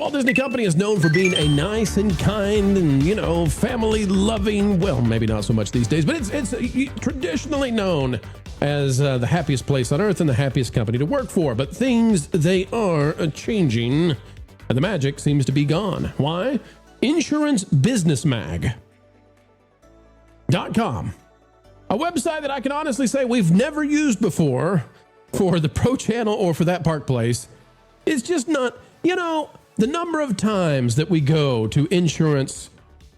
Walt Disney Company is known for being a nice and kind and, family-loving, well, maybe not so much these days, but it's traditionally known as the happiest place on earth and the happiest company to work for. But things, they are changing, and the magic seems to be gone. Why? InsuranceBusinessMag.com, a website that I can honestly say we've never used before for the Pro Channel or for that Park Place. It's just not, the number of times that we go to insurance,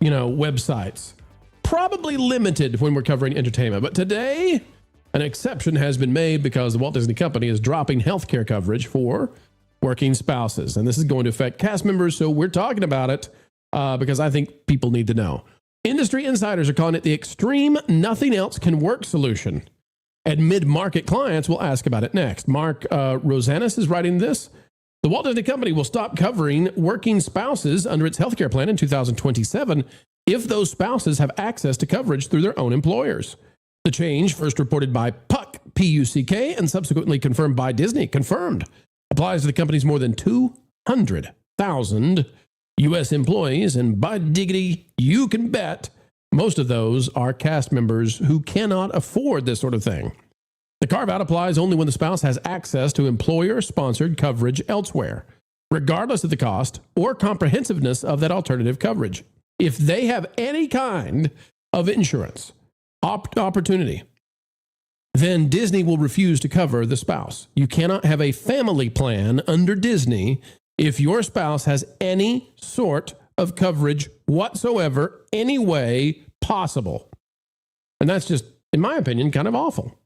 websites, probably limited when we're covering entertainment. But today, an exception has been made because the Walt Disney Company is dropping healthcare coverage for working spouses. And this is going to affect cast members, so we're talking about it because I think people need to know. Industry insiders are calling it the extreme nothing else can work solution. And mid-market clients will ask about it next. Mark Rosanis is writing this. The Walt Disney Company will stop covering working spouses under its healthcare plan in 2027 if those spouses have access to coverage through their own employers. The change, first reported by Puck, P-U-C-K, and subsequently confirmed by Disney, applies to the company's more than 200,000 U.S. employees, and by diggity, you can bet most of those are cast members who cannot afford this sort of thing. The carve-out applies only when the spouse has access to employer-sponsored coverage elsewhere, regardless of the cost or comprehensiveness of that alternative coverage. If they have any kind of insurance opportunity, then Disney will refuse to cover the spouse. You cannot have a family plan under Disney if your spouse has any sort of coverage whatsoever, any way possible. And that's just, in my opinion, kind of awful.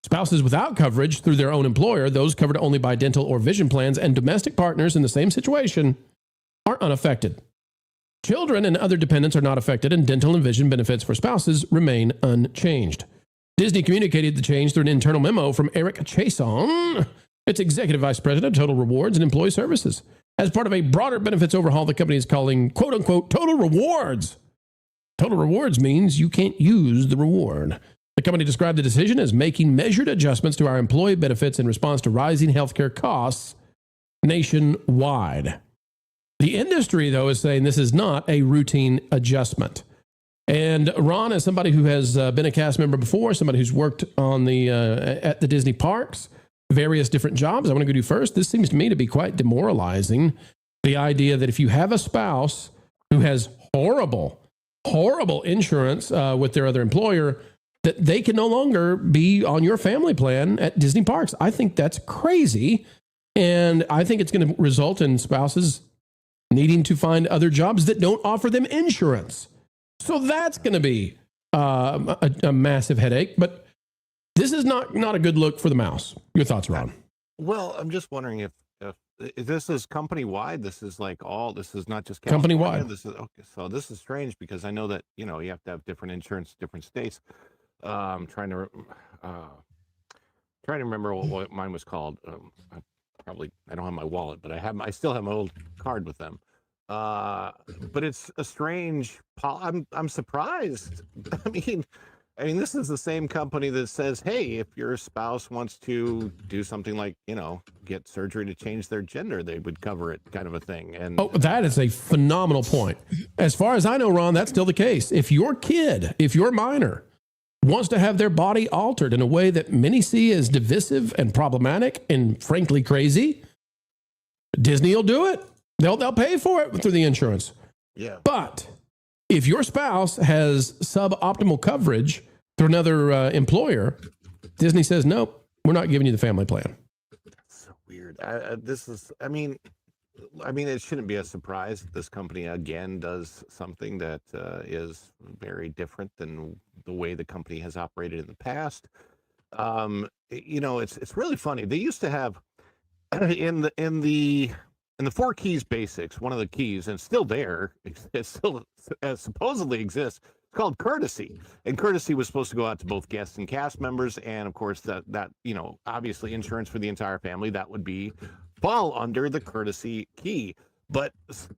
Spouses without coverage through their own employer, those covered only by dental or vision plans, and domestic partners in the same situation are unaffected. Children and other dependents are not affected, and dental and vision benefits for spouses remain unchanged. Disney communicated the change through an internal memo from Erika, its executive vice president of Total Rewards and Employee Services. As part of a broader benefits overhaul, the company is calling, quote unquote, Total Rewards. Total Rewards means you can't use the reward. The company described the decision as making measured adjustments to our employee benefits in response to rising healthcare costs nationwide. The industry, though, is saying this is not a routine adjustment. And Ron, as somebody who has been a cast member before, somebody who's worked on at the Disney parks, various different jobs, I want to go to first. This seems to me to be quite demoralizing. The idea that if you have a spouse who has horrible insurance with their other employer, that they can no longer be on your family plan at Disney parks. I think that's crazy. And I think it's going to result in spouses needing to find other jobs that don't offer them insurance. So that's going to be a massive headache. But this is not a good look for the mouse. Your thoughts, Ron? Well, I'm just wondering if this is company-wide. This is this is not just company-wide. This is okay. So this is strange because I know that, you have to have different insurance, different states. I'm trying to remember what mine was called. I don't have my wallet, but I still have my old card with them. But it's a strange. I'm surprised. I mean, this is the same company that says, hey, if your spouse wants to do something like, get surgery to change their gender, they would cover it, kind of a thing. And that is a phenomenal point. As far as I know, Ron, that's still the case. If your minor wants to have their body altered in a way that many see as divisive and problematic and frankly crazy, Disney will do it. They'll pay for it through the insurance. Yeah. But if your spouse has suboptimal coverage through another employer, Disney says, nope, we're not giving you the family plan. That's so weird. It shouldn't be a surprise that this company again does something that is very different than the way the company has operated in the past. It's really funny. They used to have in the 4 keys basics, one of the keys, and still there, it still supposedly exists. It's called courtesy, and courtesy was supposed to go out to both guests and cast members, and of course that obviously insurance for the entire family that would fall under the courtesy key. But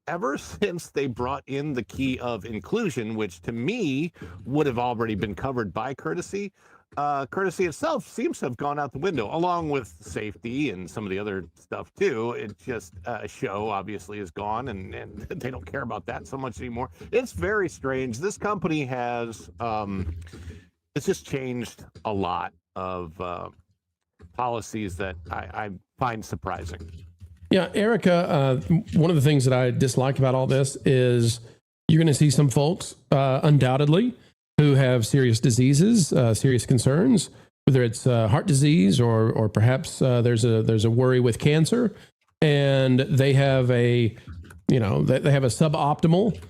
ever since they brought in the key of inclusion, which to me would have already been covered by courtesy, courtesy itself seems to have gone out the window, along with safety and some of the other stuff too. It just show obviously is gone, and they don't care about that so much anymore. It's very strange. This company has it's just changed a lot of policies that I find surprising. Yeah, Erika, one of the things that I dislike about all this is you're going to see some folks, undoubtedly, who have serious diseases, serious concerns, whether it's heart disease or perhaps there's a worry with cancer, and they have a suboptimal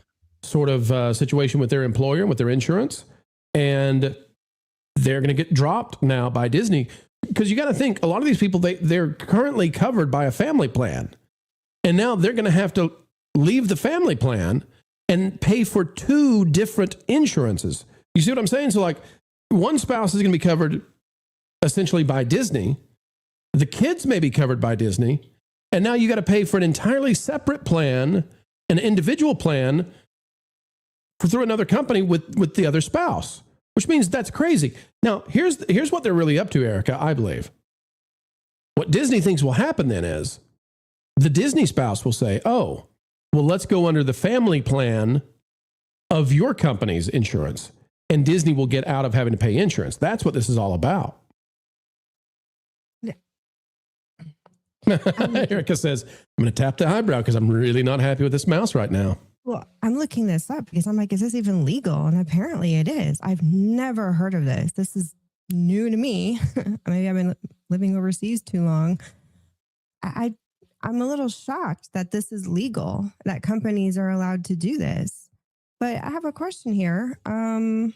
sort of situation with their employer and with their insurance, and they're going to get dropped now by Disney. Because you got to think, a lot of these people, they're currently covered by a family plan. And now they're going to have to leave the family plan and pay for two different insurances. You see what I'm saying? So like one spouse is going to be covered essentially by Disney. The kids may be covered by Disney. And now you got to pay for an entirely separate plan, an individual plan through another company with the other spouse. Which means that's crazy. Now, here's what they're really up to, Erika, I believe. What Disney thinks will happen then is the Disney spouse will say, oh, well, let's go under the family plan of your company's insurance, and Disney will get out of having to pay insurance. That's what this is all about. Erika says, I'm going to tap the eyebrow because I'm really not happy with this mouse right now. Well, I'm looking this up because I'm like, is this even legal? And apparently it is. I've never heard of this. This is new to me. Maybe I've been living overseas too long. I'm a little shocked that this is legal, that companies are allowed to do this. But I have a question here. How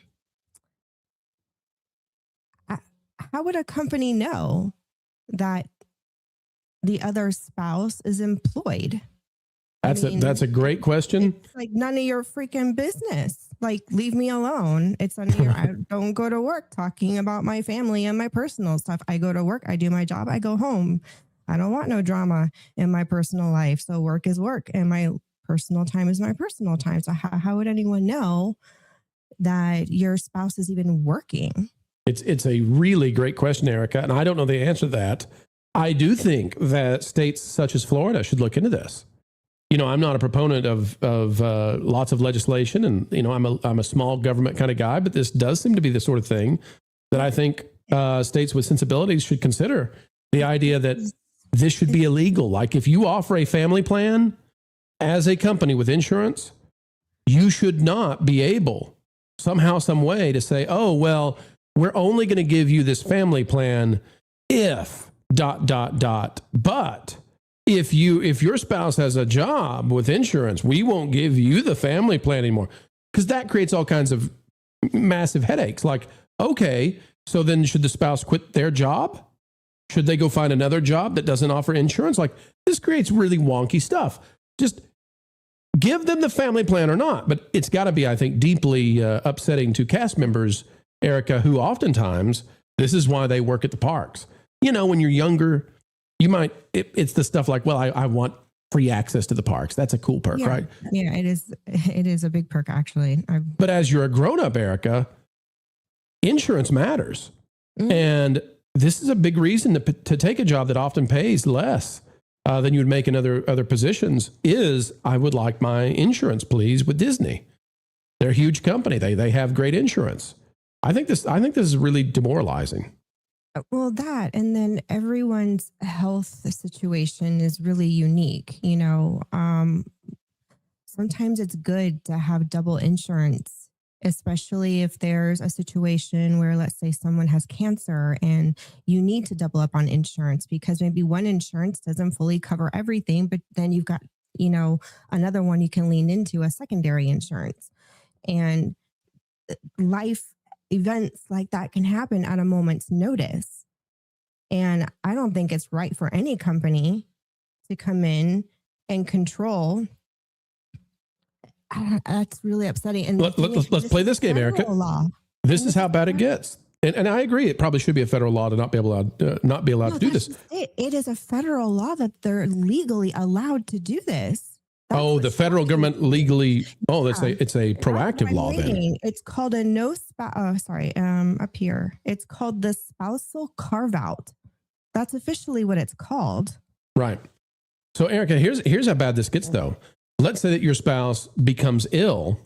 would a company know that the other spouse is employed? That's a great question. It's like none of your freaking business. Like, leave me alone. It's none of your, I don't go to work talking about my family and my personal stuff. I go to work, I do my job, I go home. I don't want no drama in my personal life. So work is work and my personal time is my personal time. So how would anyone know that your spouse is even working? It's a really great question, Erika, and I don't know the answer to that. I do think that states such as Florida should look into this. You know, I'm not a proponent of lots of legislation, and you know, I'm a small government kind of guy, but this does seem to be the sort of thing that I think states with sensibilities should consider. The idea that this should be illegal. Like, if you offer a family plan as a company with insurance, you should not be able somehow, some way to say, oh, well, we're only going to give you this family plan if ... But if your spouse has a job with insurance, we won't give you the family plan anymore, because that creates all kinds of massive headaches. Like, okay, so then should the spouse quit their job? Should they go find another job that doesn't offer insurance? Like, this creates really wonky stuff. Just give them the family plan or not. But it's got to be, I think, deeply upsetting to cast members, Erika, who oftentimes, this is why they work at the parks. You know, when you're younger, you might, it's the stuff like, well, I want free access to the parks. That's a cool perk, right? Yeah, it is. It is a big perk, actually. But as you're a grown-up, Erika, insurance matters. Mm-hmm. And this is a big reason to take a job that often pays less than you would make in other positions is, I would like my insurance, please, with Disney. They're a huge company. They have great insurance. I think this is really demoralizing. Well, that, and then everyone's health situation is really unique. You know, sometimes it's good to have double insurance, especially if there's a situation where, let's say, someone has cancer and you need to double up on insurance because maybe one insurance doesn't fully cover everything, but then you've got, you know, another one you can lean into, a secondary insurance. And life events like that can happen at a moment's notice. And I don't think it's right for any company to come in and control. That's really upsetting. And let's play this game, Erika. Law. This is how bad it gets. And I agree, it probably should be a federal law to not be allowed to do this. It is a federal law that they're legally allowed to do this. Oh, the federal government legally. Oh, it's a proactive law then. It's called a up here. It's called the spousal carve out. That's officially what it's called. Right. So, Erika, here's how bad this gets, though. Let's say that your spouse becomes ill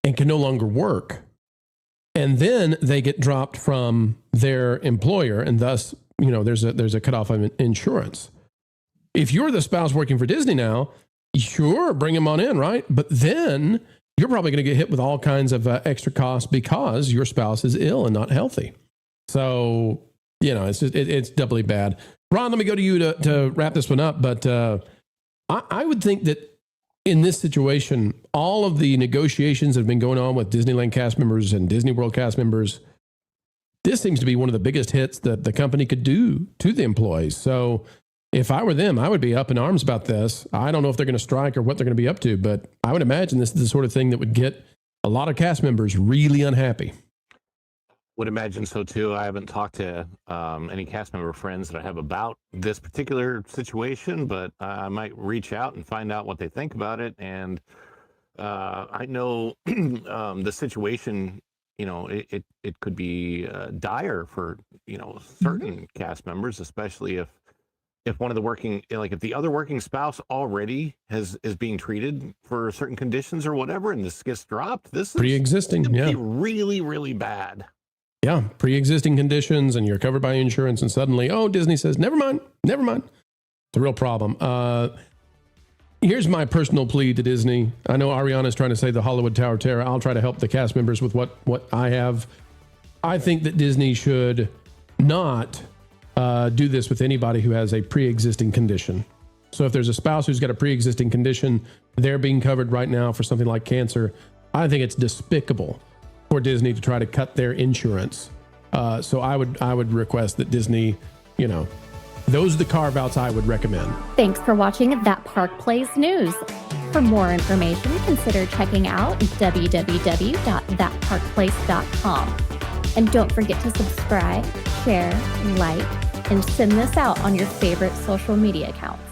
and can no longer work, and then they get dropped from their employer, and thus, there's a cutoff of insurance. If you're the spouse working for Disney now, sure, bring them on in, right? But then you're probably going to get hit with all kinds of extra costs because your spouse is ill and not healthy. So, it's doubly bad. Ron, let me go to you to wrap this one up. But I would think that in this situation, all of the negotiations that have been going on with Disneyland cast members and Disney World cast members, this seems to be one of the biggest hits that the company could do to the employees. So if I were them, I would be up in arms about this. I don't know if they're going to strike or what they're going to be up to, but I would imagine this is the sort of thing that would get a lot of cast members really unhappy. Would imagine so too. I haven't talked to any cast member friends that I have about this particular situation, but I might reach out and find out what they think about it. And I know the situation, it could be dire for certain cast members, especially if one of the if the other working spouse already is being treated for certain conditions or whatever, and this gets dropped, this is pre-existing, be really, really bad. Yeah, pre-existing conditions, and you're covered by insurance, and suddenly, Disney says, never mind. It's a real problem. Here's my personal plea to Disney. I know Ariana's trying to say the Hollywood Tower of Terror. I'll try to help the cast members with what I have. I think that Disney should not do this with anybody who has a pre-existing condition. So if there's a spouse who's got a pre-existing condition, they're being covered right now for something like cancer. I think it's despicable for Disney to try to cut their insurance. So I would request that Disney, those are the carve-outs I would recommend. Thanks for watching That Park Plays News. For more information, consider checking out www.thatparkplace.com. And don't forget to subscribe, share, like, and send this out on your favorite social media accounts.